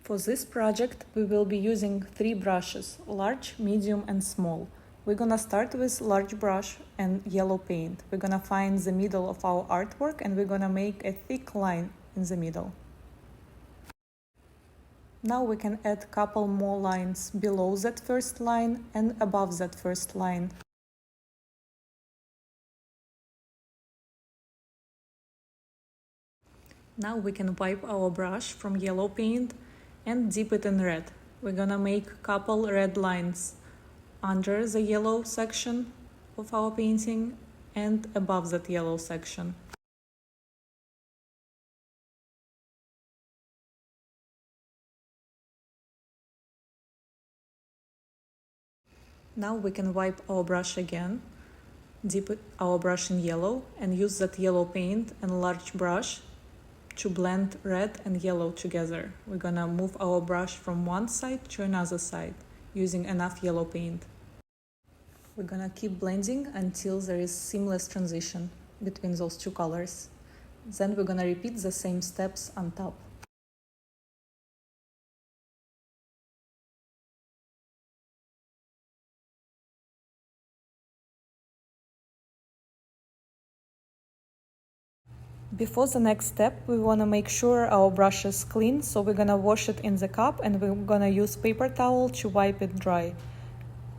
For this project, we will be using 3 brushes, large, medium and small. We're gonna start with large brush and yellow paint. We're gonna find the middle of our artwork and we're gonna make a thick line in the middle. Now we can add a couple more lines below that first line and above that first line. Now we can wipe our brush from yellow paint and dip it in red. We're gonna make a couple red lines under the yellow section of our painting and above that yellow section. Now we can wipe our brush again, dip our brush in yellow and use that yellow paint and large brush to blend red and yellow together. We're gonna move our brush from one side to another side using enough yellow paint. We're gonna keep blending until there is seamless transition between those two colors. Then we're gonna repeat the same steps on top. Before the next step, we want to make sure our brush is clean, so we're gonna wash it in the cup and we're gonna use paper towel to wipe it dry.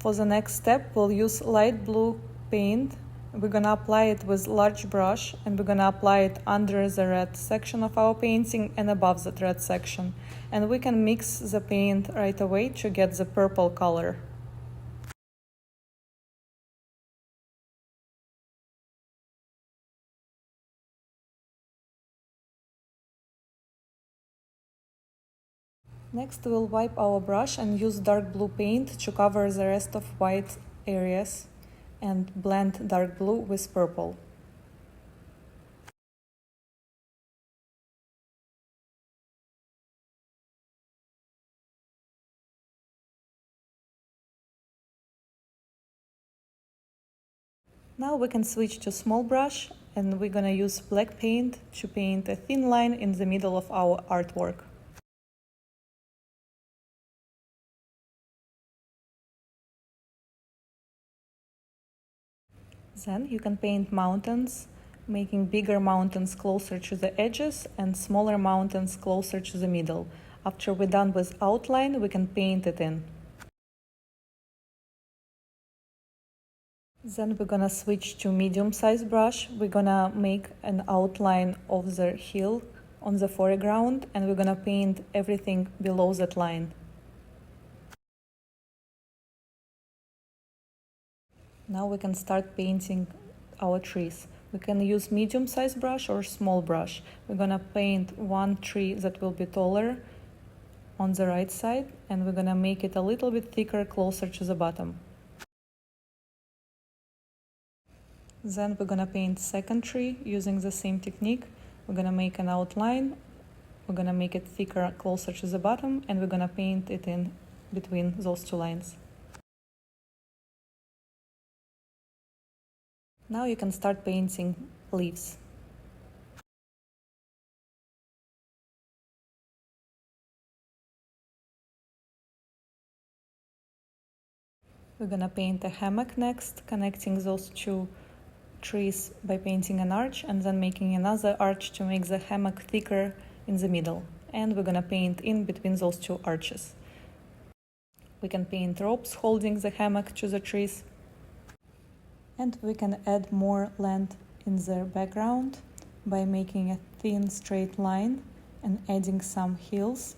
For the next step, we'll use light blue paint. We're gonna apply it with large brush and we're gonna apply it under the red section of our painting and above that red section. And we can mix the paint right away to get the purple color. Next, we'll wipe our brush and use dark blue paint to cover the rest of white areas and blend dark blue with purple. Now we can switch to small brush and we're gonna use black paint to paint a thin line in the middle of our artwork. Then you can paint mountains, making bigger mountains closer to the edges and smaller mountains closer to the middle. After we're done with outline, we can paint it in. Then we're gonna switch to medium-sized brush. We're gonna make an outline of the hill on the foreground and we're gonna paint everything below that line. Now we can start painting our trees. We can use medium-sized brush or small brush. We're gonna paint one tree that will be taller on the right side and we're gonna make it a little bit thicker closer to the bottom. Then we're gonna paint second tree using the same technique. We're gonna make an outline, we're gonna make it thicker closer to the bottom and we're gonna paint it in between those two lines. Now you can start painting leaves. We're gonna paint a hammock next, connecting those two trees by painting an arch and then making another arch to make the hammock thicker in the middle. And we're gonna paint in between those two arches. We can paint ropes holding the hammock to the trees. And we can add more land in the background by making a thin straight line and adding some hills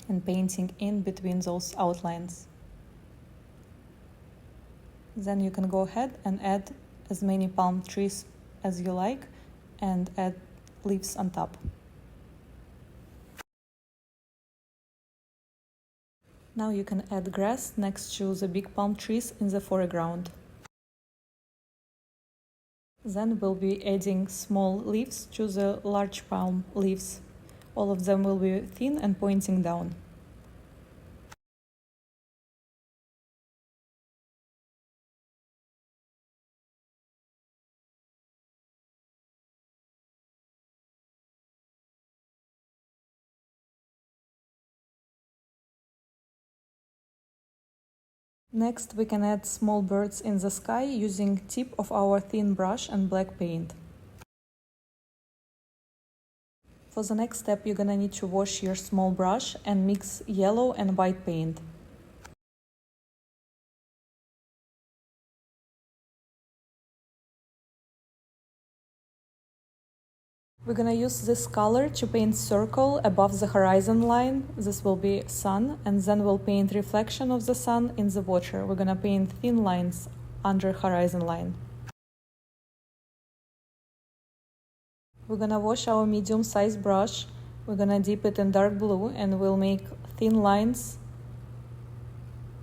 and painting in between those outlines. Then you can go ahead and add as many palm trees as you like and add leaves on top. Now you can add grass next to the big palm trees in the foreground. Then we'll be adding small leaves to the large palm leaves. All of them will be thin and pointing down. Next, we can add small birds in the sky using tip of our thin brush and black paint. For the next step, you're gonna need to wash your small brush and mix yellow and white paint. We're gonna use this color to paint circle above the horizon line. This will be sun, and then we'll paint reflection of the sun in the water. We're gonna paint thin lines under horizon line. We're gonna wash our medium-sized brush. We're gonna dip it in dark blue and we'll make thin lines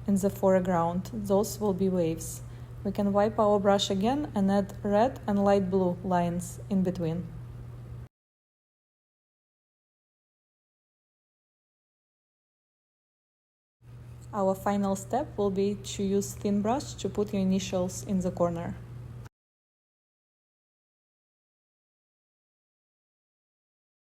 in the foreground. Those will be waves. We can wipe our brush again and add red and light blue lines in between. Our final step will be to use thin brush to put your initials in the corner.